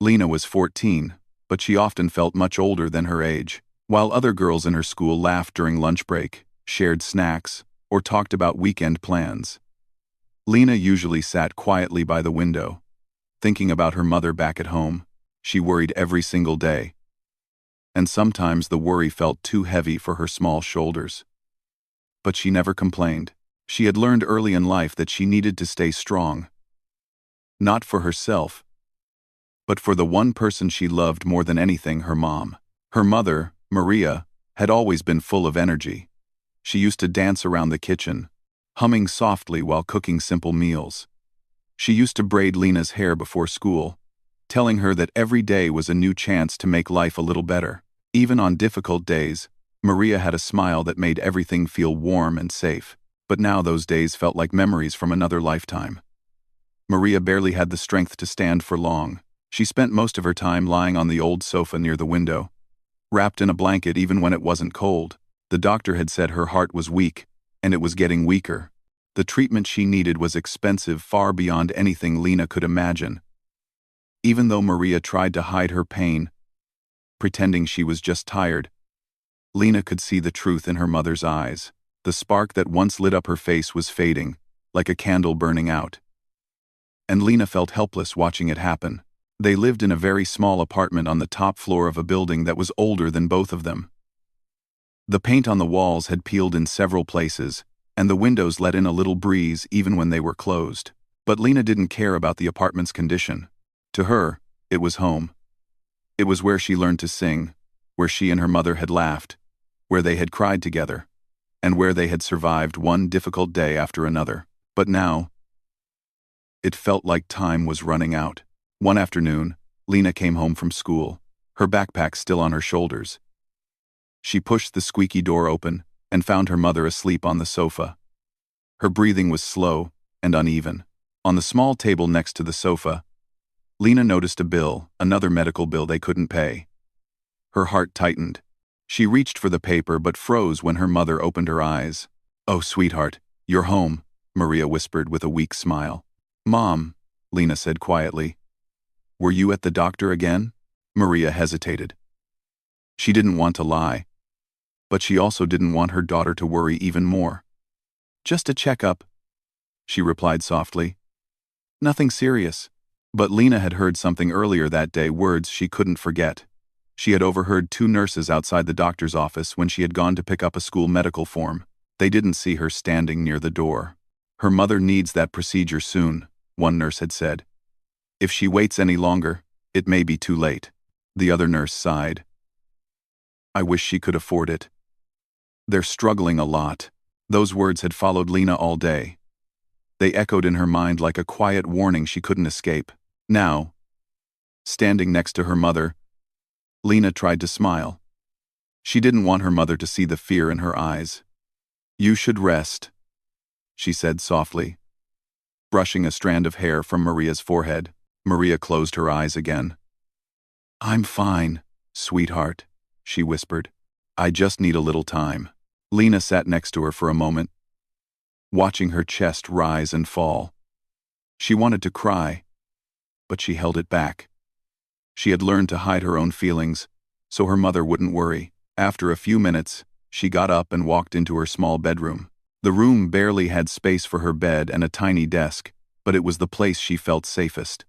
Lena was 14, but she often felt much older than her age. While other girls in her school laughed during lunch break, shared snacks, or talked about weekend plans, Lena usually sat quietly by the window, thinking about her mother back at home. She worried every single day, and sometimes the worry felt too heavy for her small shoulders. But she never complained. She had learned early in life that she needed to stay strong, not for herself, but for the one person she loved more than anything, her mom. Her mother, Maria, had always been full of energy. She used to dance around the kitchen, humming softly while cooking simple meals. She used to braid Lena's hair before school, telling her that every day was a new chance to make life a little better. Even on difficult days, Maria had a smile that made everything feel warm and safe. But now those days felt like memories from another lifetime. Maria barely had the strength to stand for long. She spent most of her time lying on the old sofa near the window, wrapped in a blanket even when it wasn't cold. The doctor had said her heart was weak, and it was getting weaker. The treatment she needed was expensive, far beyond anything Lena could imagine. Even though Maria tried to hide her pain, pretending she was just tired, Lena could see the truth in her mother's eyes. The spark that once lit up her face was fading, like a candle burning out. And Lena felt helpless watching it happen. They lived in a very small apartment on the top floor of a building that was older than both of them. The paint on the walls had peeled in several places, and the windows let in a little breeze even when they were closed. But Lena didn't care about the apartment's condition. To her, it was home. It was where she learned to sing, where she and her mother had laughed, where they had cried together, and where they had survived one difficult day after another. But now, it felt like time was running out. One afternoon, Lena came home from school, her backpack still on her shoulders. She pushed the squeaky door open and found her mother asleep on the sofa. Her breathing was slow and uneven. On the small table next to the sofa, Lena noticed a bill, another medical bill they couldn't pay. Her heart tightened. She reached for the paper but froze when her mother opened her eyes. "Oh, sweetheart, you're home," Maria whispered with a weak smile. "Mom," Lena said quietly. "Were you at the doctor again?" Maria hesitated. She didn't want to lie, but she also didn't want her daughter to worry even more. "Just a checkup," she replied softly. "Nothing serious." But Lena had heard something earlier that day, words she couldn't forget. She had overheard two nurses outside the doctor's office when she had gone to pick up a school medical form. They didn't see her standing near the door. "Her mother needs that procedure soon," one nurse had said. "If she waits any longer, it may be too late." The other nurse sighed. "I wish she could afford it. They're struggling a lot." Those words had followed Lena all day. They echoed in her mind like a quiet warning she couldn't escape. Now, standing next to her mother, Lena tried to smile. She didn't want her mother to see the fear in her eyes. "You should rest," she said softly, brushing a strand of hair from Maria's forehead. Maria closed her eyes again. "I'm fine, sweetheart," she whispered. "I just need a little time." Lena sat next to her for a moment, watching her chest rise and fall. She wanted to cry, but she held it back. She had learned to hide her own feelings, so her mother wouldn't worry. After a few minutes, she got up and walked into her small bedroom. The room barely had space for her bed and a tiny desk, but it was the place she felt safest.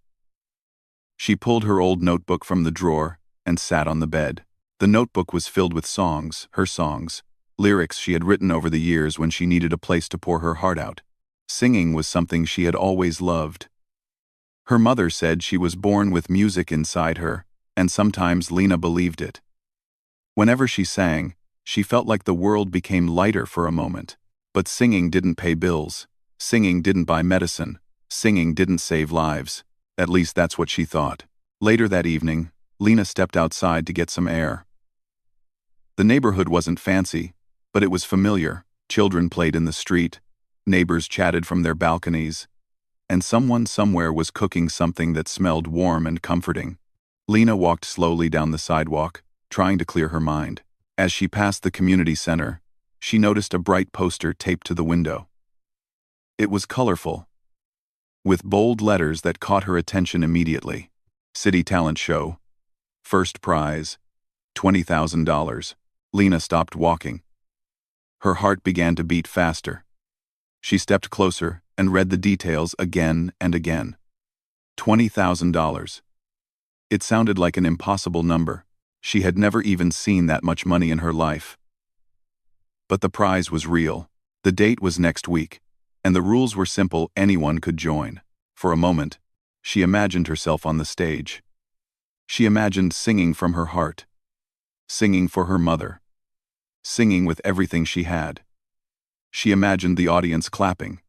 She pulled her old notebook from the drawer and sat on the bed. The notebook was filled with songs, her songs, lyrics she had written over the years when she needed a place to pour her heart out. Singing was something she had always loved. Her mother said she was born with music inside her, and sometimes Lena believed it. Whenever she sang, she felt like the world became lighter for a moment. But singing didn't pay bills. Singing didn't buy medicine. Singing didn't save lives. At least that's what she thought. Later that evening, Lena stepped outside to get some air. The neighborhood wasn't fancy, but it was familiar. Children played in the street, neighbors chatted from their balconies, and someone somewhere was cooking something that smelled warm and comforting. Lena walked slowly down the sidewalk, trying to clear her mind. As she passed the community center, she noticed a bright poster taped to the window. It was colorful, with bold letters that caught her attention immediately. City talent show. First prize. $20,000. Lena stopped walking. Her heart began to beat faster. She stepped closer and read the details again and again. $20,000. It sounded like an impossible number. She had never even seen that much money in her life. But the prize was real. The date was next week, and the rules were simple: anyone could join. For a moment, she imagined herself on the stage. She imagined singing from her heart, singing for her mother, singing with everything she had. She imagined the audience clapping.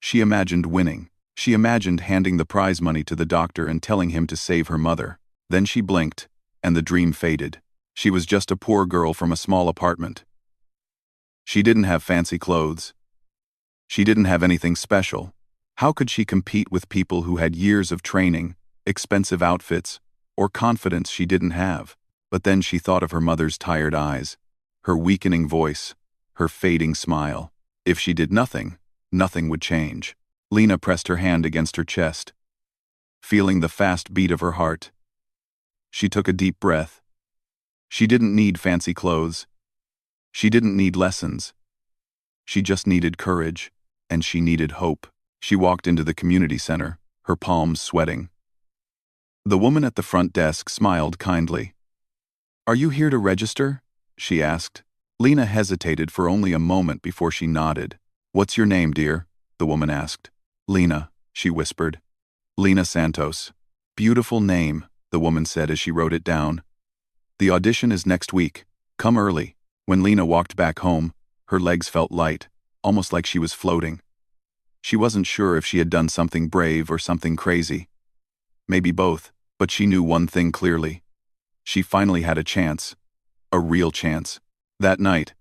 She imagined winning. She imagined handing the prize money to the doctor and telling him to save her mother. Then she blinked, and the dream faded. She was just a poor girl from a small apartment. She didn't have fancy clothes. She didn't have anything special. How could she compete with people who had years of training, expensive outfits, or confidence she didn't have? But then she thought of her mother's tired eyes, her weakening voice, her fading smile. If she did nothing, nothing would change. Lena pressed her hand against her chest, feeling the fast beat of her heart. She took a deep breath. She didn't need fancy clothes. She didn't need lessons. She just needed courage, and she needed hope. She walked into the community center, her palms sweating. The woman at the front desk smiled kindly. "Are you here to register?" she asked. Lena hesitated for only a moment before she nodded. "What's your name, dear?" the woman asked. "Lena," she whispered. "Lena Santos." "Beautiful name," the woman said as she wrote it down. "The audition is next week. Come early." When Lena walked back home, her legs felt light, almost like she was floating. She wasn't sure if she had done something brave or something crazy. Maybe both, but she knew one thing clearly. She finally had a chance. A real chance. That night,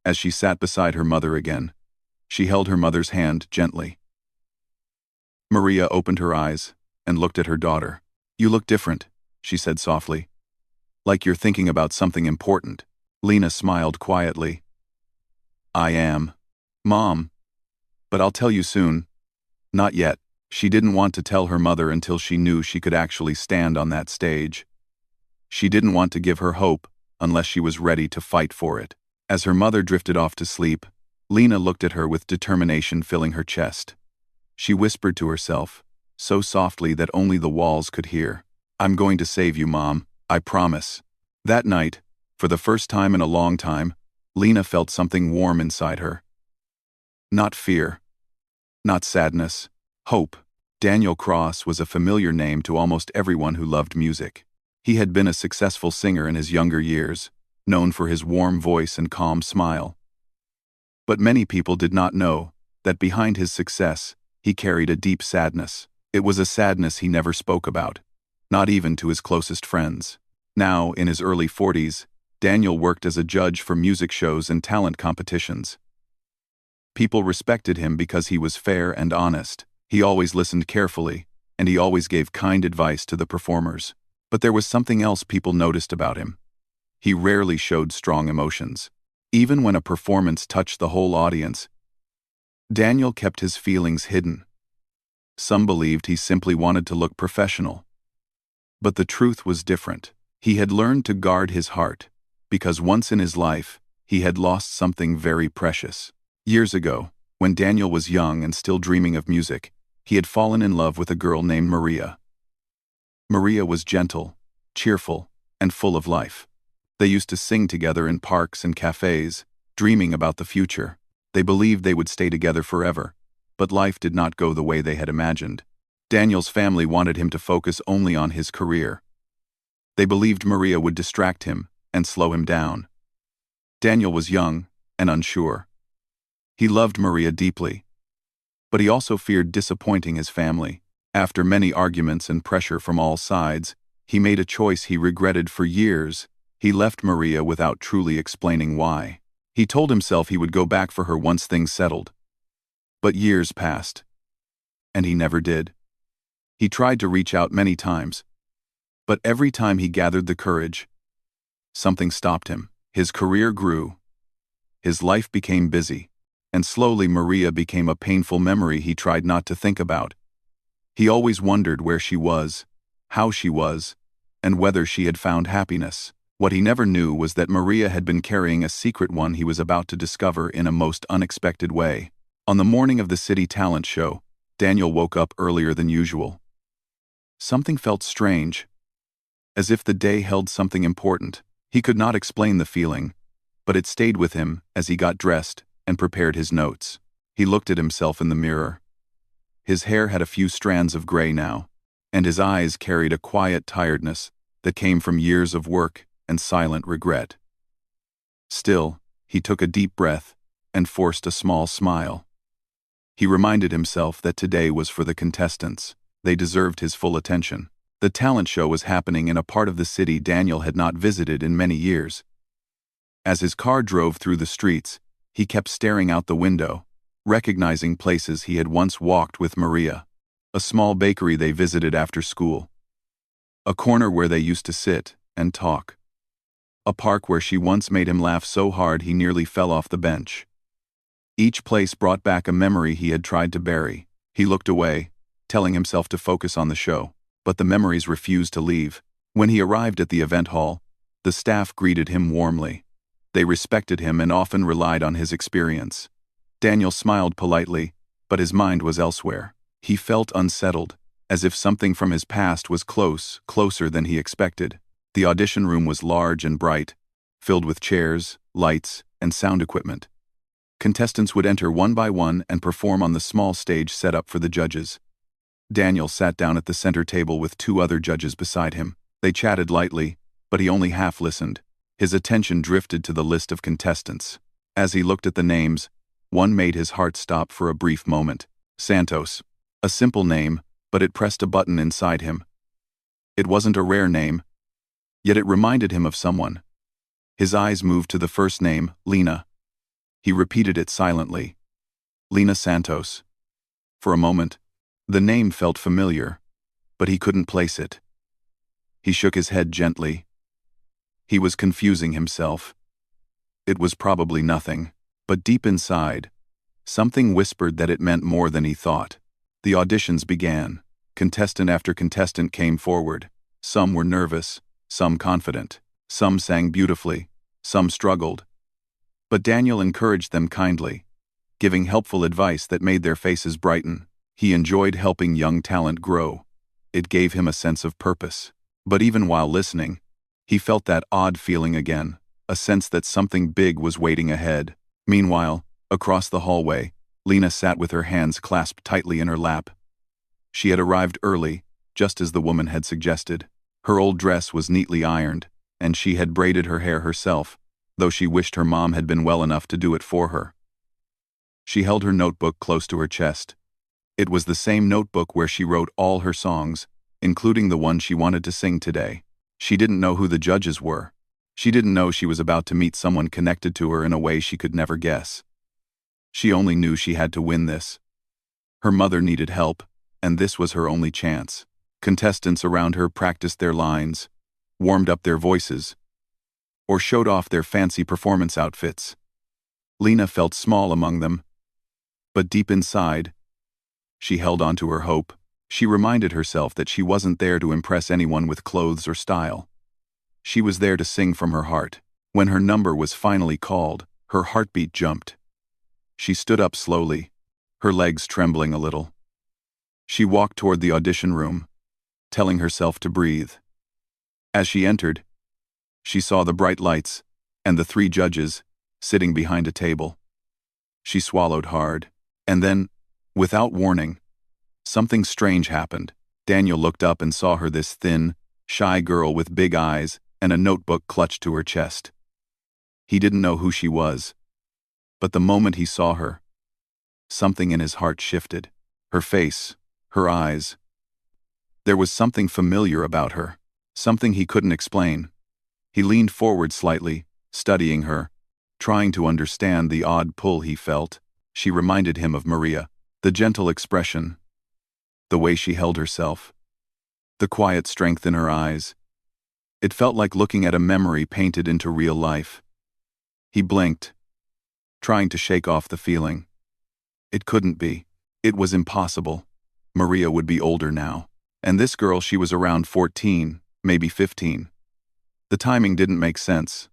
as she sat beside her mother again, she held her mother's hand gently. Maria opened her eyes and looked at her daughter. "You look different," she said softly. "Like you're thinking about something important." Lena smiled quietly. "I am, Mom. But I'll tell you soon." Not yet. She didn't want to tell her mother until she knew she could actually stand on that stage. She didn't want to give her hope unless she was ready to fight for it. As her mother drifted off to sleep, Lena looked at her with determination filling her chest. She whispered to herself, so softly that only the walls could hear, "I'm going to save you, Mom. I promise." That night, for the first time in a long time, Lena felt something warm inside her. Not fear. Not sadness. Hope. Daniel Cross was a familiar name to almost everyone who loved music. He had been a successful singer in his younger years, known for his warm voice and calm smile. But many people did not know that behind his success, he carried a deep sadness. It was a sadness he never spoke about, not even to his closest friends. Now, in his early 40s, Daniel worked as a judge for music shows and talent competitions. People respected him because he was fair and honest. He always listened carefully, and he always gave kind advice to the performers. But there was something else people noticed about him. He rarely showed strong emotions. Even when a performance touched the whole audience, Daniel kept his feelings hidden. Some believed he simply wanted to look professional. But the truth was different. He had learned to guard his heart, because once in his life, he had lost something very precious. Years ago, when Daniel was young and still dreaming of music, he had fallen in love with a girl named Maria. Maria was gentle, cheerful, and full of life. They used to sing together in parks and cafes, dreaming about the future. They believed they would stay together forever, but life did not go the way they had imagined. Daniel's family wanted him to focus only on his career. They believed Maria would distract him and slow him down. Daniel was young and unsure. He loved Maria deeply, but he also feared disappointing his family. After many arguments and pressure from all sides, he made a choice he regretted for years. He left Maria without truly explaining why. He told himself he would go back for her once things settled. But years passed, and he never did. He tried to reach out many times, but every time he gathered the courage, something stopped him. His career grew. His life became busy, and slowly Maria became a painful memory he tried not to think about. He always wondered where she was, how she was, and whether she had found happiness. What he never knew was that Maria had been carrying a secret one he was about to discover in a most unexpected way. On the morning of the city talent show, Daniel woke up earlier than usual. Something felt strange, as if the day held something important. He could not explain the feeling, but it stayed with him as he got dressed and prepared his notes. He looked at himself in the mirror. His hair had a few strands of gray now, and his eyes carried a quiet tiredness that came from years of work and silent regret. Still, he took a deep breath and forced a small smile. He reminded himself that today was for the contestants. They deserved his full attention. The talent show was happening in a part of the city Daniel had not visited in many years. As his car drove through the streets, he kept staring out the window, recognizing places he had once walked with Maria. A small bakery they visited after school. A corner where they used to sit and talk. A park where she once made him laugh so hard he nearly fell off the bench. Each place brought back a memory he had tried to bury. He looked away, telling himself to focus on the show, but the memories refused to leave. When he arrived at the event hall, the staff greeted him warmly. They respected him and often relied on his experience. Daniel smiled politely, but his mind was elsewhere. He felt unsettled, as if something from his past was closer than he expected. The audition room was large and bright, filled with chairs, lights, and sound equipment. Contestants would enter one by one and perform on the small stage set up for the judges. Daniel sat down at the center table with two other judges beside him. They chatted lightly, but he only half listened. His attention drifted to the list of contestants. As he looked at the names, one made his heart stop for a brief moment. Santos. A simple name, but it pressed a button inside him. It wasn't a rare name, yet it reminded him of someone. His eyes moved to the first name, Lena. He repeated it silently. Lena Santos. For a moment, the name felt familiar, but he couldn't place it. He shook his head gently. He was confusing himself. It was probably nothing, but deep inside, something whispered that it meant more than he thought. The auditions began. Contestant after contestant came forward. Some were nervous, some confident. Some sang beautifully, some struggled. But Daniel encouraged them kindly, giving helpful advice that made their faces brighten. He enjoyed helping young talent grow. It gave him a sense of purpose. But even while listening, he felt that odd feeling again, a sense that something big was waiting ahead. Meanwhile, across the hallway, Lena sat with her hands clasped tightly in her lap. She had arrived early, just as the woman had suggested. Her old dress was neatly ironed, and she had braided her hair herself, though she wished her mom had been well enough to do it for her. She held her notebook close to her chest. It was the same notebook where she wrote all her songs, including the one she wanted to sing today. She didn't know who the judges were. She didn't know she was about to meet someone connected to her in a way she could never guess. She only knew she had to win this. Her mother needed help, and this was her only chance. Contestants around her practiced their lines, warmed up their voices, or showed off their fancy performance outfits. Lena felt small among them, but deep inside, she held on to her hope. She reminded herself that she wasn't there to impress anyone with clothes or style. She was there to sing from her heart. When her number was finally called, her heartbeat jumped. She stood up slowly, her legs trembling a little. She walked toward the audition room, telling herself to breathe. As she entered, she saw the bright lights and the three judges sitting behind a table. She swallowed hard, and then, without warning, something strange happened. Daniel looked up and saw her, this thin, shy girl with big eyes and a notebook clutched to her chest. He didn't know who she was, but the moment he saw her, something in his heart shifted. Her face, her eyes. There was something familiar about her, something he couldn't explain. He leaned forward slightly, studying her, trying to understand the odd pull he felt. She reminded him of Maria, the gentle expression, the way she held herself, the quiet strength in her eyes. It felt like looking at a memory painted into real life. He blinked, trying to shake off the feeling. It couldn't be. It was impossible. Maria would be older now. And this girl, she was around 14, maybe 15. The timing didn't make sense.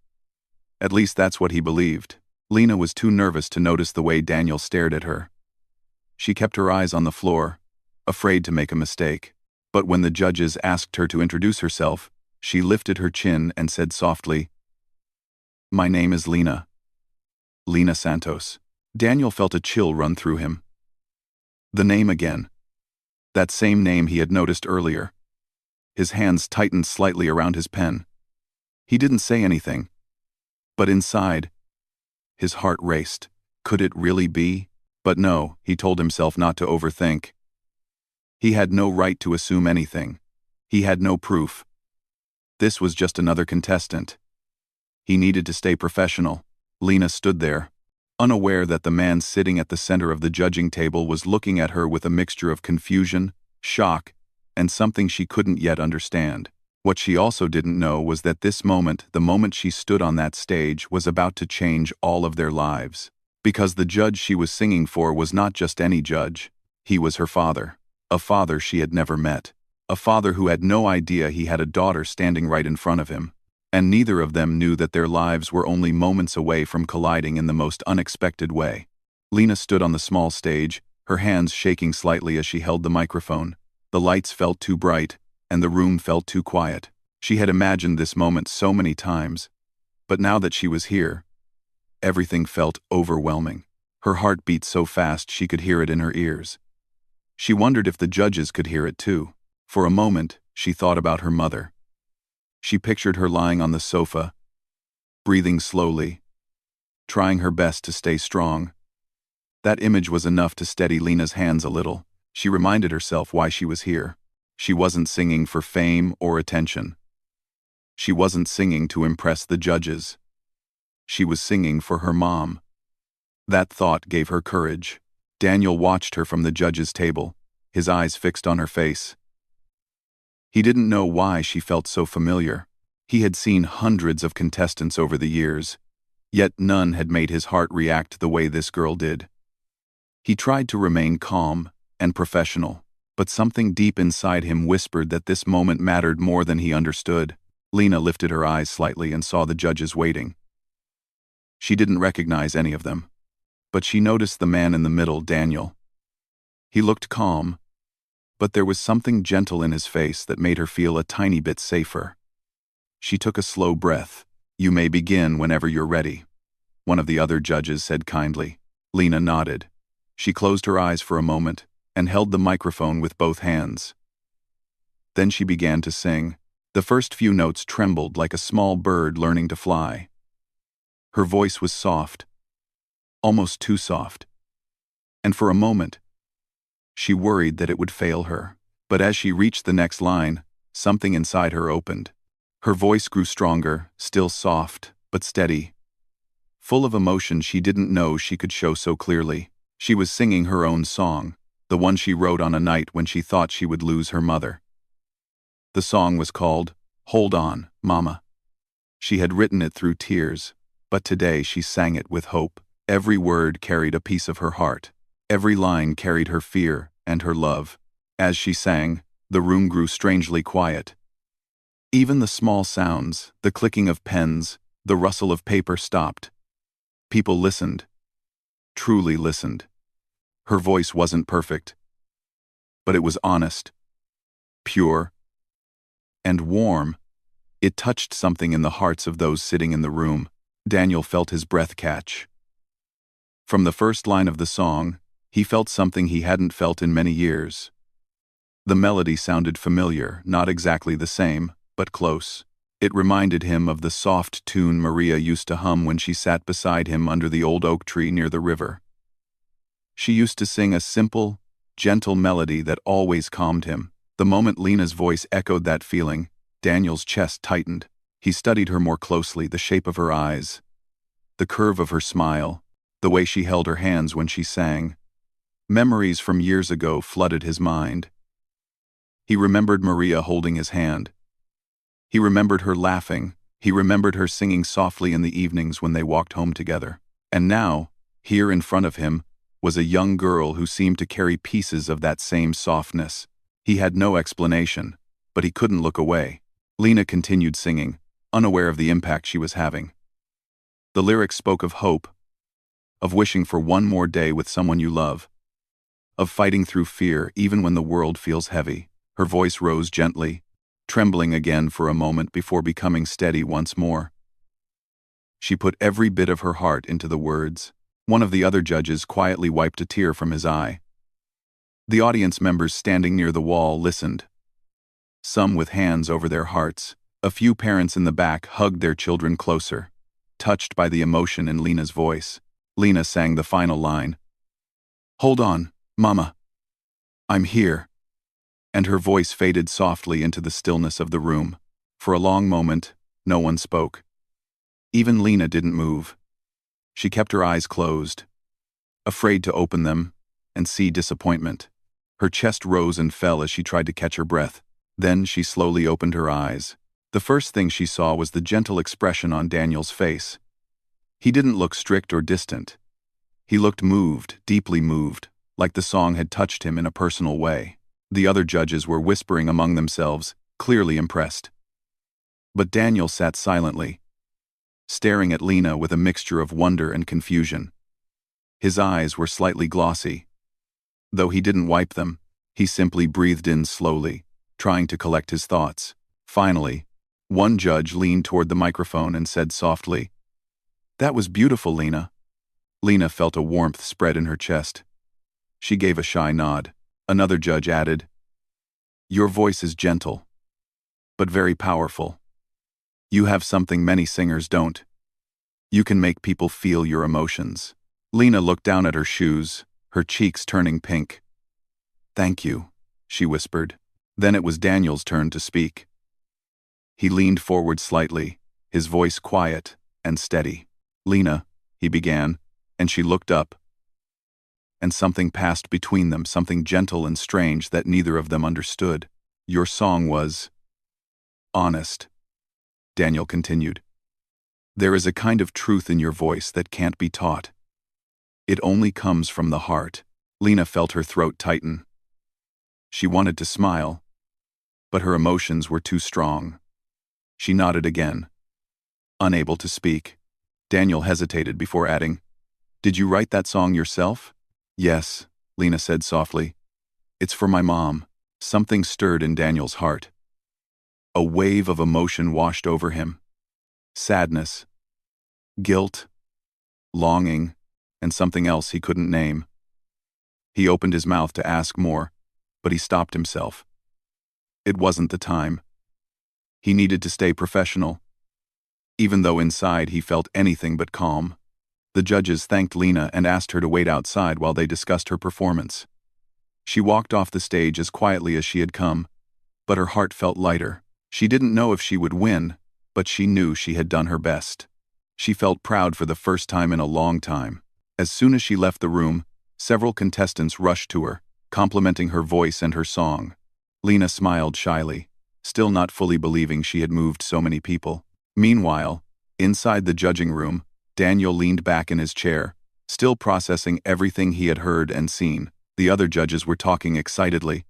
At least that's what he believed. Lena was too nervous to notice the way Daniel stared at her. She kept her eyes on the floor, afraid to make a mistake. But when the judges asked her to introduce herself, she lifted her chin and said softly, "My name is Lena. Lena Santos." Daniel felt a chill run through him. The name again. That same name he had noticed earlier. His hands tightened slightly around his pen. He didn't say anything. But inside, his heart raced. Could it really be? But no, he told himself not to overthink. He had no right to assume anything. He had no proof. This was just another contestant. He needed to stay professional. Lena stood there, unaware that the man sitting at the center of the judging table was looking at her with a mixture of confusion, shock, and something she couldn't yet understand. What she also didn't know was that this moment, the moment she stood on that stage, was about to change all of their lives. Because the judge she was singing for was not just any judge. He was her father. A father she had never met. A father who had no idea he had a daughter standing right in front of him. And neither of them knew that their lives were only moments away from colliding in the most unexpected way. Lena stood on the small stage, her hands shaking slightly as she held the microphone. The lights felt too bright, and the room felt too quiet. She had imagined this moment so many times, but now that she was here, everything felt overwhelming. Her heart beat so fast she could hear it in her ears. She wondered if the judges could hear it too. For a moment, she thought about her mother. She pictured her lying on the sofa, breathing slowly, trying her best to stay strong. That image was enough to steady Lena's hands a little. She reminded herself why she was here. She wasn't singing for fame or attention. She wasn't singing to impress the judges. She was singing for her mom. That thought gave her courage. Daniel watched her from the judges' table, his eyes fixed on her face. He didn't know why she felt so familiar. He had seen hundreds of contestants over the years, yet none had made his heart react the way this girl did. He tried to remain calm and professional, but something deep inside him whispered that this moment mattered more than he understood. Lena lifted her eyes slightly and saw the judges waiting. She didn't recognize any of them, but she noticed the man in the middle, Daniel. He looked calm, but there was something gentle in his face that made her feel a tiny bit safer. She took a slow breath. "You may begin whenever you're ready," one of the other judges said kindly. Lena nodded. She closed her eyes for a moment and held the microphone with both hands. Then she began to sing. The first few notes trembled like a small bird learning to fly. Her voice was soft, almost too soft. And for a moment, she worried that it would fail her. But as she reached the next line, something inside her opened. Her voice grew stronger, still soft, but steady. Full of emotion she didn't know she could show so clearly. She was singing her own song, the one she wrote on a night when she thought she would lose her mother. The song was called "Hold On, Mama." She had written it through tears, but today she sang it with hope. Every word carried a piece of her heart. Every line carried her fear and her love. As she sang, the room grew strangely quiet. Even the small sounds, the clicking of pens, the rustle of paper stopped. People listened. Truly listened. Her voice wasn't perfect, but it was honest, pure, and warm. It touched something in the hearts of those sitting in the room. Daniel felt his breath catch. From the first line of the song, he felt something he hadn't felt in many years. The melody sounded familiar, not exactly the same, but close. It reminded him of the soft tune Maria used to hum when she sat beside him under the old oak tree near the river. She used to sing a simple, gentle melody that always calmed him. The moment Lena's voice echoed that feeling, Daniel's chest tightened. He studied her more closely, the shape of her eyes, the curve of her smile, the way she held her hands when she sang. Memories from years ago flooded his mind. He remembered Maria holding his hand. He remembered her laughing. He remembered her singing softly in the evenings when they walked home together. And now, here in front of him, was a young girl who seemed to carry pieces of that same softness. He had no explanation, but he couldn't look away. Lena continued singing, unaware of the impact she was having. The lyrics spoke of hope, of wishing for one more day with someone you love, of fighting through fear even when the world feels heavy. Her voice rose gently, trembling again for a moment before becoming steady once more. She put every bit of her heart into the words. One of the other judges quietly wiped a tear from his eye. The audience members standing near the wall listened, some with hands over their hearts. A few parents in the back hugged their children closer, touched by the emotion in Lena's voice. Lena sang the final line. "Hold on, Mama. I'm here." And her voice faded softly into the stillness of the room. For a long moment, no one spoke. Even Lena didn't move. She kept her eyes closed, afraid to open them and see disappointment. Her chest rose and fell as she tried to catch her breath. Then she slowly opened her eyes. The first thing she saw was the gentle expression on Daniel's face. He didn't look strict or distant. He looked moved, deeply moved, like the song had touched him in a personal way. The other judges were whispering among themselves, clearly impressed. But Daniel sat silently, staring at Lena with a mixture of wonder and confusion. His eyes were slightly glossy. Though he didn't wipe them, he simply breathed in slowly, trying to collect his thoughts. Finally, one judge leaned toward the microphone and said softly, "That was beautiful, Lena." Lena felt a warmth spread in her chest. She gave a shy nod. Another judge added, "Your voice is gentle, but very powerful. You have something many singers don't. You can make people feel your emotions." Lena looked down at her shoes, her cheeks turning pink. "Thank you," she whispered. Then it was Daniel's turn to speak. He leaned forward slightly, his voice quiet and steady. "Lena," he began, and she looked up. And something passed between them, something gentle and strange that neither of them understood. "Your song was honest," Daniel continued. "There is a kind of truth in your voice that can't be taught. It only comes from the heart." Lena felt her throat tighten. She wanted to smile, but her emotions were too strong. She nodded again, unable to speak. Daniel hesitated before adding, "Did you write that song yourself?" "Yes," Lena said softly. "It's for my mom." Something stirred in Daniel's heart. A wave of emotion washed over him. Sadness, guilt, longing, and something else he couldn't name. He opened his mouth to ask more, but he stopped himself. It wasn't the time. He needed to stay professional, even though inside he felt anything but calm. The judges thanked Lena and asked her to wait outside while they discussed her performance. She walked off the stage as quietly as she had come, but her heart felt lighter. She didn't know if she would win, but she knew she had done her best. She felt proud for the first time in a long time. As soon as she left the room, several contestants rushed to her, complimenting her voice and her song. Lena smiled shyly, still not fully believing she had moved so many people. Meanwhile, inside the judging room, Daniel leaned back in his chair, still processing everything he had heard and seen. The other judges were talking excitedly,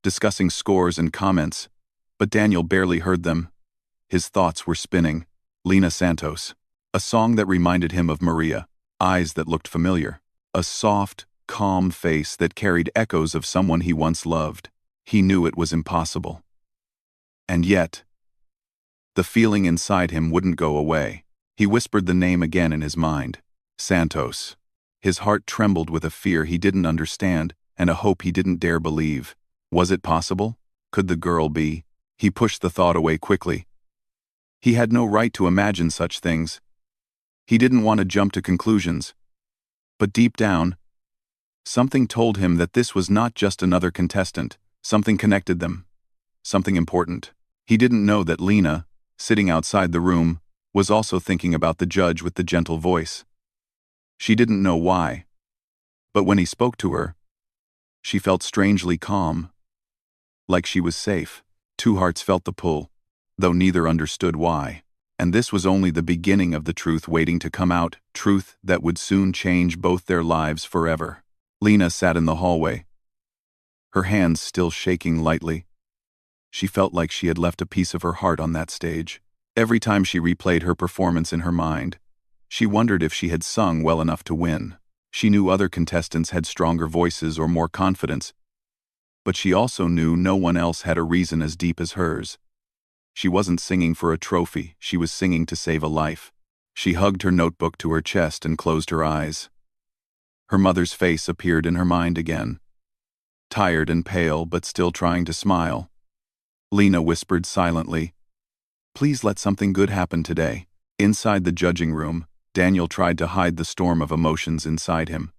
discussing scores and comments, but Daniel barely heard them. His thoughts were spinning. Lena Santos. A song that reminded him of Maria, eyes that looked familiar, a soft, calm face that carried echoes of someone he once loved. He knew it was impossible. And yet, the feeling inside him wouldn't go away. He whispered the name again in his mind. Santos. His heart trembled with a fear he didn't understand and a hope he didn't dare believe. Was it possible? Could the girl be? He pushed the thought away quickly. He had no right to imagine such things. He didn't want to jump to conclusions. But deep down, something told him that this was not just another contestant. Something connected them. Something important. He didn't know that Lena, sitting outside the room, was also thinking about the judge with the gentle voice. She didn't know why. But when he spoke to her, she felt strangely calm, like she was safe. Two hearts felt the pull, though neither understood why. And this was only the beginning of the truth waiting to come out, truth that would soon change both their lives forever. Lena sat in the hallway, her hands still shaking lightly. She felt like she had left a piece of her heart on that stage. Every time she replayed her performance in her mind, she wondered if she had sung well enough to win. She knew other contestants had stronger voices or more confidence, but she also knew no one else had a reason as deep as hers. She wasn't singing for a trophy, she was singing to save a life. She hugged her notebook to her chest and closed her eyes. Her mother's face appeared in her mind again. Tired and pale, but still trying to smile. Lena whispered silently, "Please let something good happen today." Inside the judging room, Daniel tried to hide the storm of emotions inside him.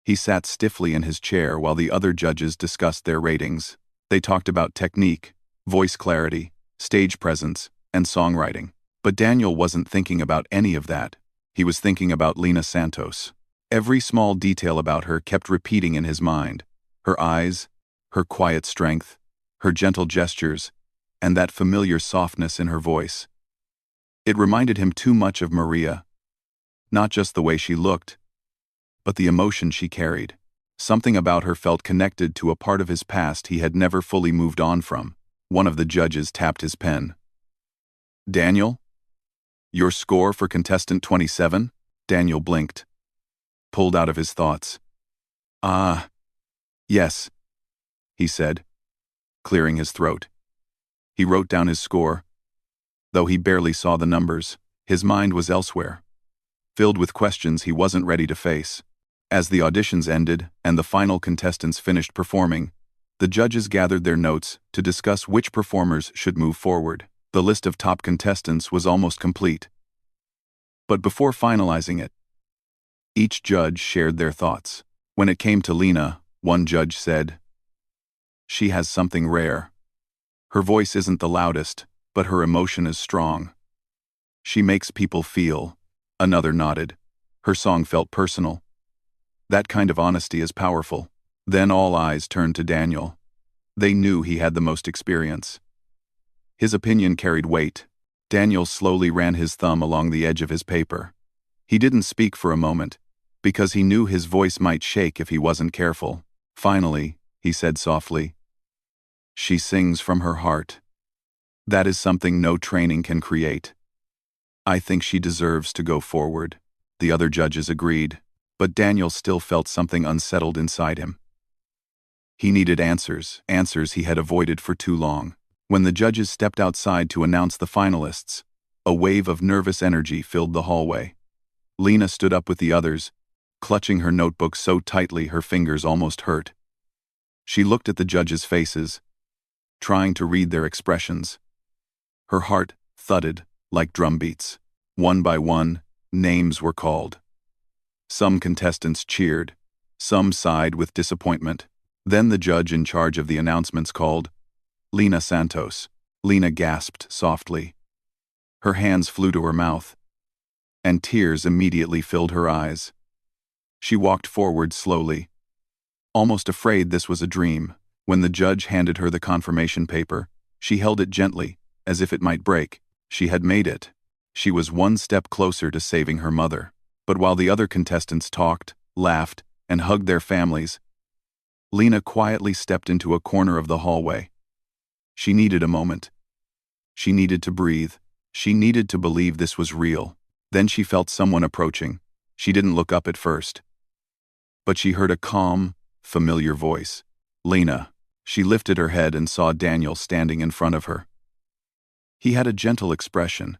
He sat stiffly in his chair while the other judges discussed their ratings. They talked about technique, voice clarity, stage presence, and songwriting. But Daniel wasn't thinking about any of that. He was thinking about Lena Santos. Every small detail about her kept repeating in his mind. Her eyes, her quiet strength, her gentle gestures, and that familiar softness in her voice. It reminded him too much of Maria. Not just the way she looked, but the emotion she carried. Something about her felt connected to a part of his past he had never fully moved on from. One of the judges tapped his pen. "Daniel? Your score for contestant 27? Daniel blinked, pulled out of his thoughts. "Ah, yes," he said, clearing his throat. He wrote down his score. Though he barely saw the numbers, his mind was elsewhere, filled with questions he wasn't ready to face. As the auditions ended and the final contestants finished performing, the judges gathered their notes to discuss which performers should move forward. The list of top contestants was almost complete. But before finalizing it, each judge shared their thoughts. When it came to Lena, one judge said, "She has something rare. Her voice isn't the loudest, but her emotion is strong. She makes people feel." Another nodded. "Her song felt personal." That kind of honesty is powerful. Then all eyes turned to Daniel. They knew he had the most experience. His opinion carried weight. Daniel slowly ran his thumb along the edge of his paper. He didn't speak for a moment, because he knew his voice might shake if he wasn't careful. Finally, he said softly, "She sings from her heart. That is something no training can create. I think she deserves to go forward." The other judges agreed, but Daniel still felt something unsettled inside him. He needed answers he had avoided for too long. When the judges stepped outside to announce the finalists, a wave of nervous energy filled the hallway. Lena stood up with the others, clutching her notebook so tightly her fingers almost hurt. She looked at the judges' faces, trying to read their expressions. Her heart thudded like drum beats. One by one, names were called. Some contestants cheered, some sighed with disappointment. Then the judge in charge of the announcements called, "Lena Santos." Lena gasped softly. Her hands flew to her mouth, and tears immediately filled her eyes. She walked forward slowly, almost afraid this was a dream. When the judge handed her the confirmation paper, she held it gently, as if it might break. She had made it. She was one step closer to saving her mother. But while the other contestants talked, laughed, and hugged their families, Lena quietly stepped into a corner of the hallway. She needed a moment. She needed to breathe. She needed to believe this was real. Then she felt someone approaching. She didn't look up at first, but she heard a calm, familiar voice. "Lena." She lifted her head and saw Daniel standing in front of her. He had a gentle expression,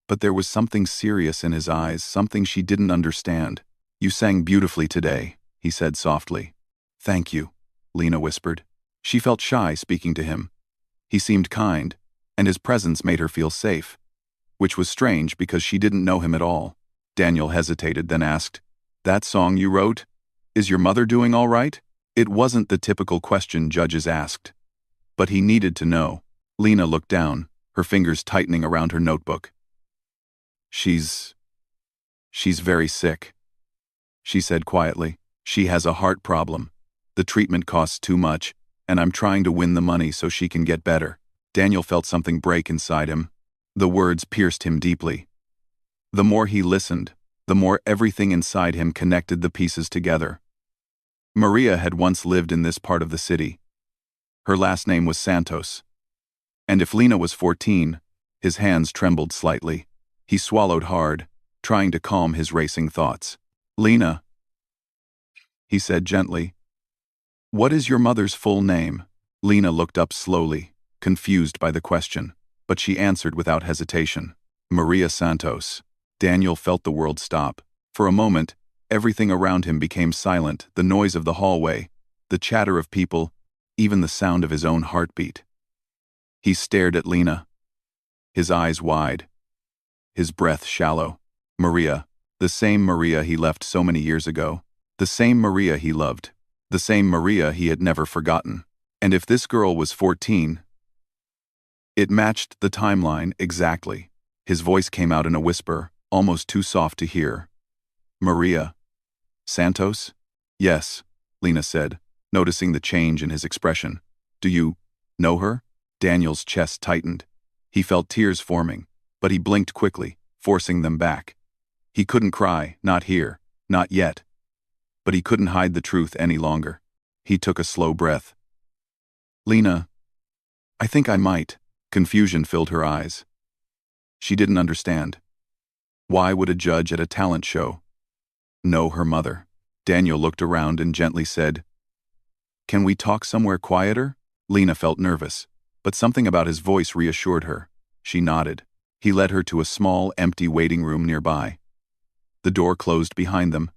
but there was something serious in his eyes, something she didn't understand. "You sang beautifully today," he said softly. "Thank you," Lena whispered. She felt shy speaking to him. He seemed kind, and his presence made her feel safe, which was strange because she didn't know him at all. Daniel hesitated, then asked, "That song you wrote? Is your mother doing all right?" It wasn't the typical question judges asked, but he needed to know. Lena looked down, her fingers tightening around her notebook. She's very sick," she said quietly. "She has a heart problem. The treatment costs too much, and I'm trying to win the money so she can get better." Daniel felt something break inside him. The words pierced him deeply. The more he listened, the more everything inside him connected the pieces together. Maria had once lived in this part of the city. Her last name was Santos. And if Lena was 14, his hands trembled slightly. He swallowed hard, trying to calm his racing thoughts. "Lena," he said gently, "what is your mother's full name?" Lena looked up slowly, confused by the question, but she answered without hesitation. "Maria Santos." Daniel felt the world stop. For a moment, everything around him became silent, the noise of the hallway, the chatter of people, even the sound of his own heartbeat. He stared at Lena, his eyes wide, his breath shallow. Maria, the same Maria he left so many years ago, the same Maria he loved, the same Maria he had never forgotten. And if this girl was 14, it matched the timeline exactly. His voice came out in a whisper, almost too soft to hear. "Maria Santos?" "Yes," Lena said, noticing the change in his expression. "Do you know her?" Daniel's chest tightened. He felt tears forming, but he blinked quickly, forcing them back. He couldn't cry, not here, not yet. But he couldn't hide the truth any longer. He took a slow breath. "Lena, I think I might." Confusion filled her eyes. She didn't understand. Why would a judge at a talent show know her mother? Daniel looked around and gently said, "Can we talk somewhere quieter?" Lena felt nervous, but something about his voice reassured her. She nodded. He led her to a small, empty waiting room nearby. The door closed behind them,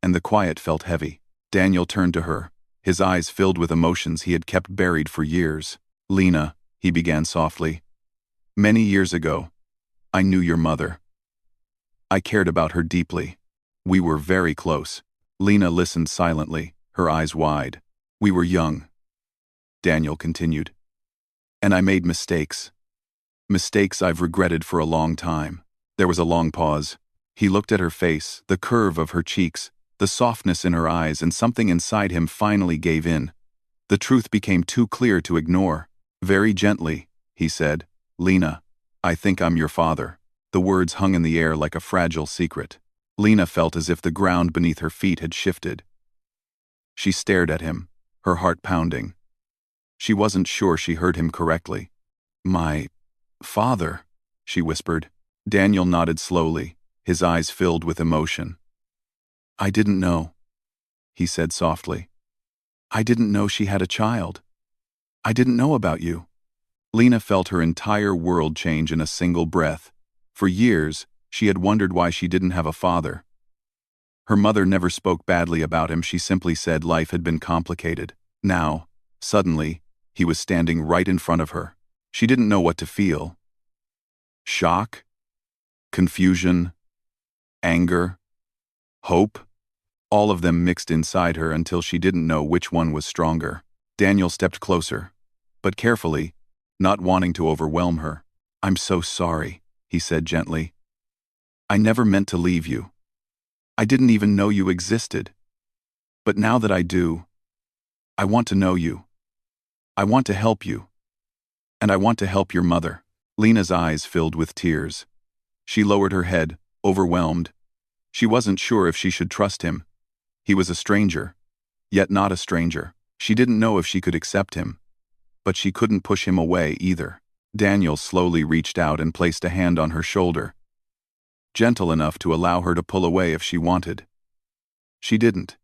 and the quiet felt heavy. Daniel turned to her, his eyes filled with emotions he had kept buried for years. "Lena," he began softly, "many years ago, I knew your mother. I cared about her deeply. We were very close." Lena listened silently, her eyes wide. "We were young," Daniel continued. "And I made mistakes. Mistakes I've regretted for a long time." There was a long pause. He looked at her face, the curve of her cheeks, the softness in her eyes, and something inside him finally gave in. The truth became too clear to ignore. Very gently, he said, "Lena, I think I'm your father." The words hung in the air like a fragile secret. Lena felt as if the ground beneath her feet had shifted. She stared at him, her heart pounding. She wasn't sure she heard him correctly. "My father," she whispered. Daniel nodded slowly, his eyes filled with emotion. "I didn't know," he said softly. "I didn't know she had a child. I didn't know about you." Lena felt her entire world change in a single breath. For years, she had wondered why she didn't have a father. Her mother never spoke badly about him, she simply said life had been complicated. Now, suddenly, he was standing right in front of her. She didn't know what to feel. Shock? Confusion? Anger? Hope? All of them mixed inside her until she didn't know which one was stronger. Daniel stepped closer, but carefully, not wanting to overwhelm her. "I'm so sorry," he said gently. "I never meant to leave you. I didn't even know you existed. But now that I do, I want to know you. I want to help you. And I want to help your mother." Lena's eyes filled with tears. She lowered her head, overwhelmed. She wasn't sure if she should trust him. He was a stranger, yet not a stranger. She didn't know if she could accept him, but she couldn't push him away either. Daniel slowly reached out and placed a hand on her shoulder, gentle enough to allow her to pull away if she wanted. She didn't.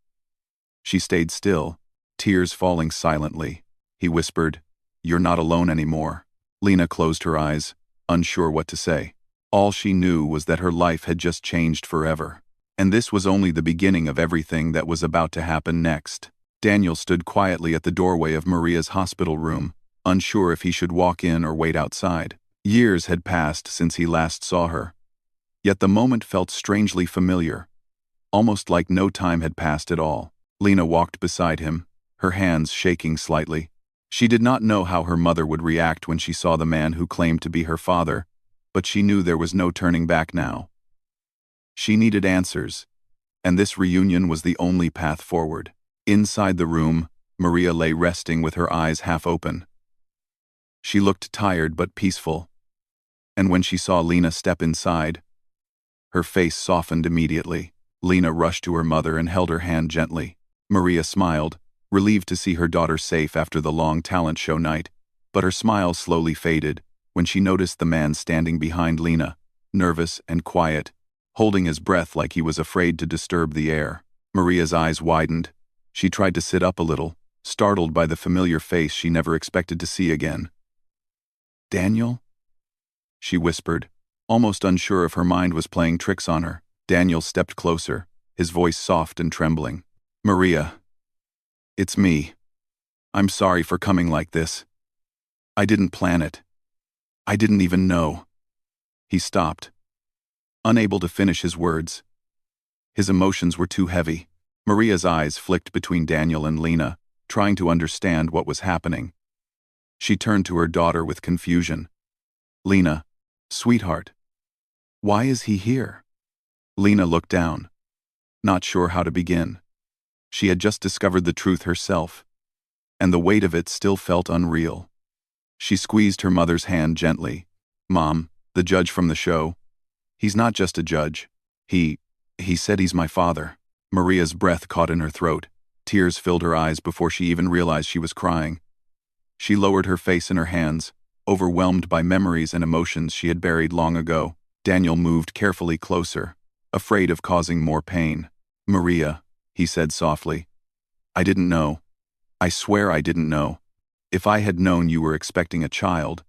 She stayed still, tears falling silently. He whispered, "You're not alone anymore." Lena closed her eyes, unsure what to say. All she knew was that her life had just changed forever. And this was only the beginning of everything that was about to happen next. Daniel stood quietly at the doorway of Maria's hospital room, unsure if he should walk in or wait outside. Years had passed since he last saw her. Yet the moment felt strangely familiar, almost like no time had passed at all. Lena walked beside him, her hands shaking slightly. She did not know how her mother would react when she saw the man who claimed to be her father, but she knew there was no turning back now. She needed answers, and this reunion was the only path forward. Inside the room, Maria lay resting with her eyes half open. She looked tired but peaceful, and when she saw Lena step inside, her face softened immediately. Lena rushed to her mother and held her hand gently. Maria smiled, relieved to see her daughter safe after the long talent show night, but her smile slowly faded when she noticed the man standing behind Lena, nervous and quiet, holding his breath like he was afraid to disturb the air. Maria's eyes widened. She tried to sit up a little, startled by the familiar face she never expected to see again. "Daniel?" she whispered, almost unsure if her mind was playing tricks on her. Daniel stepped closer, his voice soft and trembling. "Maria. It's me. I'm sorry for coming like this. I didn't plan it. I didn't even know." He stopped, unable to finish his words. His emotions were too heavy. Maria's eyes flicked between Daniel and Lena, trying to understand what was happening. She turned to her daughter with confusion. "Lena, sweetheart, why is he here?" Lena looked down, not sure how to begin. She had just discovered the truth herself, and the weight of it still felt unreal. She squeezed her mother's hand gently. "Mom, the judge from the show. He's not just a judge. He said he's my father." Maria's breath caught in her throat. Tears filled her eyes before she even realized she was crying. She lowered her face in her hands, overwhelmed by memories and emotions she had buried long ago. Daniel moved carefully closer, afraid of causing more pain. "Maria," he said softly, "I didn't know. I swear I didn't know. If I had known you were expecting a child,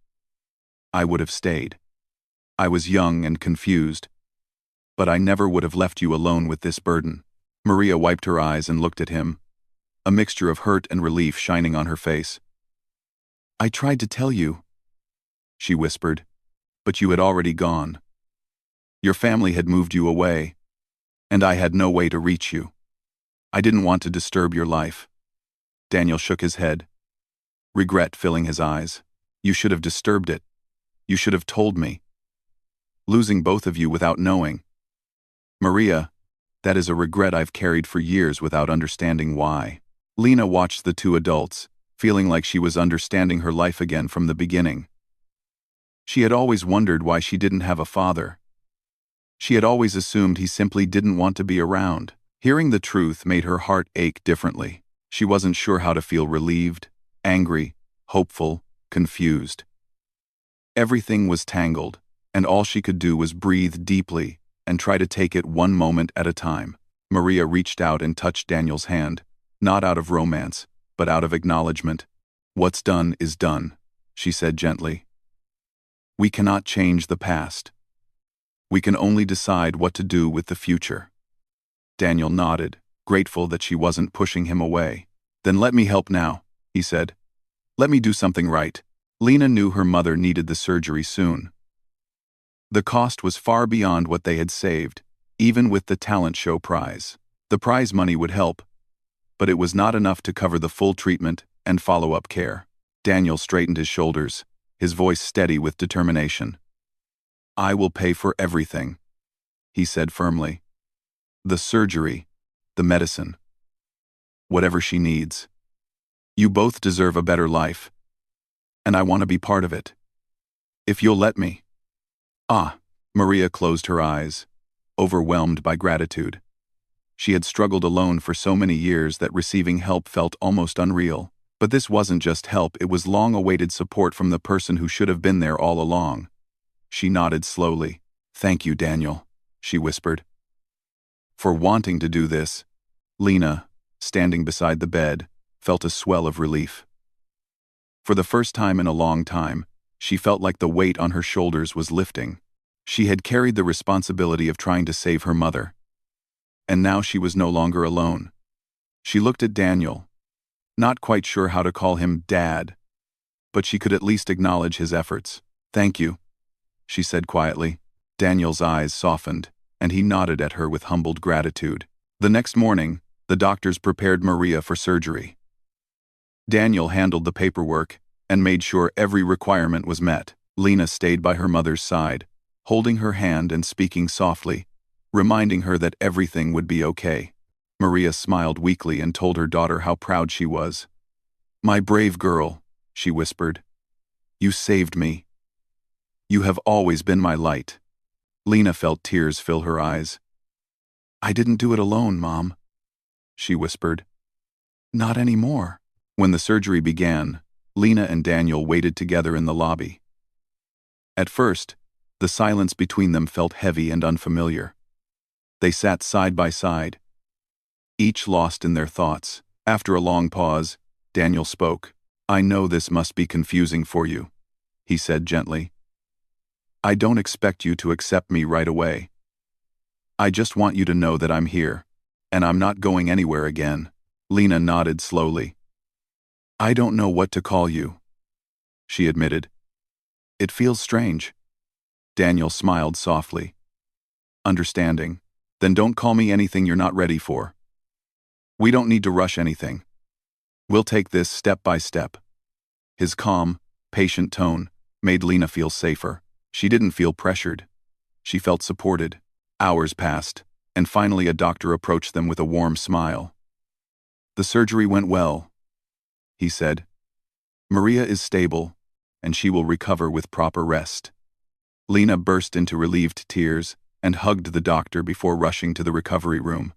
I would have stayed. I was young and confused, but I never would have left you alone with this burden." Maria wiped her eyes and looked at him, a mixture of hurt and relief shining on her face. "I tried to tell you," she whispered, "but you had already gone. Your family had moved you away, and I had no way to reach you. I didn't want to disturb your life." Daniel shook his head, regret filling his eyes. "You should have disturbed it. You should have told me. Losing both of you without knowing. Maria, that is a regret I've carried for years without understanding why." Lena watched the two adults, feeling like she was understanding her life again from the beginning. She had always wondered why she didn't have a father. She had always assumed he simply didn't want to be around. Hearing the truth made her heart ache differently. She wasn't sure how to feel: relieved, angry, hopeful, confused. Everything was tangled, and all she could do was breathe deeply and try to take it one moment at a time. Maria reached out and touched Daniel's hand, not out of romance, but out of acknowledgement. "What's done is done," she said gently. "We cannot change the past. We can only decide what to do with the future." Daniel nodded, grateful that she wasn't pushing him away. "Then let me help now," he said. "Let me do something right." Lena knew her mother needed the surgery soon. The cost was far beyond what they had saved, even with the talent show prize. The prize money would help, but it was not enough to cover the full treatment and follow-up care. Daniel straightened his shoulders, his voice steady with determination. "I will pay for everything," he said firmly. "The surgery, the medicine, whatever she needs. You both deserve a better life, and I want to be part of it. If you'll let me." "Ah." Maria closed her eyes, overwhelmed by gratitude. She had struggled alone for so many years that receiving help felt almost unreal. But this wasn't just help, it was long-awaited support from the person who should have been there all along. She nodded slowly. "Thank you, Daniel," she whispered, "for wanting to do this." Lena, standing beside the bed, felt a swell of relief. For the first time in a long time, she felt like the weight on her shoulders was lifting. She had carried the responsibility of trying to save her mother, and now she was no longer alone. She looked at Daniel, not quite sure how to call him Dad, but she could at least acknowledge his efforts. "Thank you," she said quietly. Daniel's eyes softened, and he nodded at her with humbled gratitude. The next morning, the doctors prepared Maria for surgery. Daniel handled the paperwork and made sure every requirement was met. Lena stayed by her mother's side, holding her hand and speaking softly, reminding her that everything would be okay. Maria smiled weakly and told her daughter how proud she was. "My brave girl," she whispered. "You saved me. You have always been my light." Lena felt tears fill her eyes. "I didn't do it alone, Mom," she whispered. Not anymore. When the surgery began, Lena and Daniel waited together in the lobby. At first, the silence between them felt heavy and unfamiliar. They sat side by side, each lost in their thoughts. After a long pause, Daniel spoke. "I know this must be confusing for you," he said gently. "I don't expect you to accept me right away. I just want you to know that I'm here, and I'm not going anywhere again." Lena nodded slowly. "I don't know what to call you," she admitted. "It feels strange." Daniel smiled softly. "Understanding. Then don't call me anything you're not ready for. We don't need to rush anything. We'll take this step by step." His calm, patient tone made Lena feel safer. She didn't feel pressured. She felt supported. Hours passed, and finally a doctor approached them with a warm smile. "The surgery went well," he said. "Maria is stable, and she will recover with proper rest." Lena burst into relieved tears and hugged the doctor before rushing to the recovery room.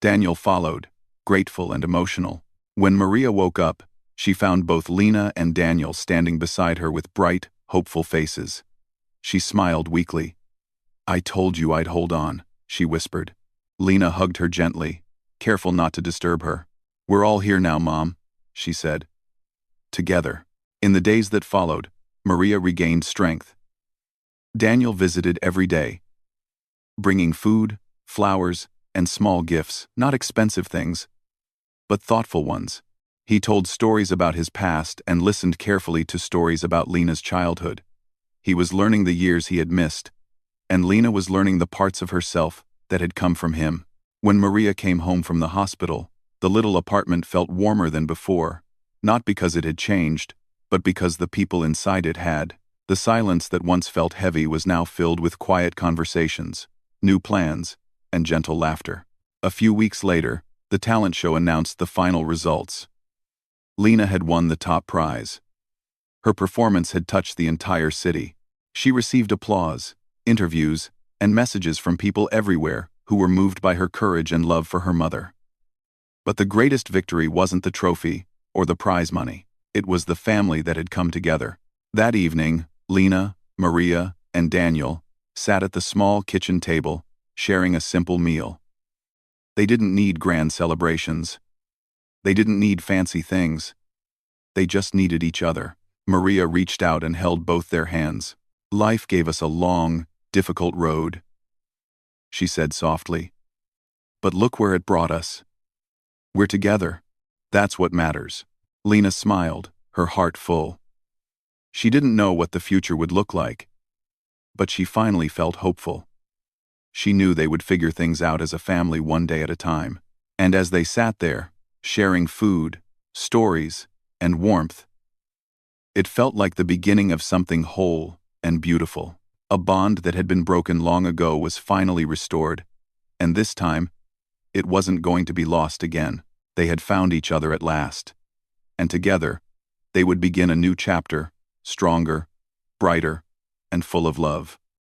Daniel followed, grateful and emotional. When Maria woke up, she found both Lena and Daniel standing beside her with bright, hopeful faces. She smiled weakly. "I told you I'd hold on," she whispered. Lena hugged her gently, careful not to disturb her. "We're all here now, Mom," she said. Together. In the days that followed, Maria regained strength. Daniel visited every day, bringing food, flowers, and small gifts, not expensive things, but thoughtful ones. He told stories about his past and listened carefully to stories about Lena's childhood. He was learning the years he had missed, and Lena was learning the parts of herself that had come from him. When Maria came home from the hospital, the little apartment felt warmer than before, not because it had changed, but because the people inside it had. The silence that once felt heavy was now filled with quiet conversations, new plans, and gentle laughter. A few weeks later, the talent show announced the final results. Lena had won the top prize. Her performance had touched the entire city. She received applause, interviews, and messages from people everywhere who were moved by her courage and love for her mother. But the greatest victory wasn't the trophy or the prize money. It was the family that had come together. That evening, Lena, Maria, and Daniel sat at the small kitchen table, sharing a simple meal. They didn't need grand celebrations. They didn't need fancy things. They just needed each other. Maria reached out and held both their hands. "Life gave us a long, difficult road," she said softly. "But look where it brought us. We're together. That's what matters." Lena smiled, her heart full. She didn't know what the future would look like, but she finally felt hopeful. She knew they would figure things out as a family one day at a time. And as they sat there, sharing food, stories, and warmth, it felt like the beginning of something whole and beautiful. A bond that had been broken long ago was finally restored, and this time, it wasn't going to be lost again. They had found each other at last, and together, they would begin a new chapter, stronger, brighter, and full of love.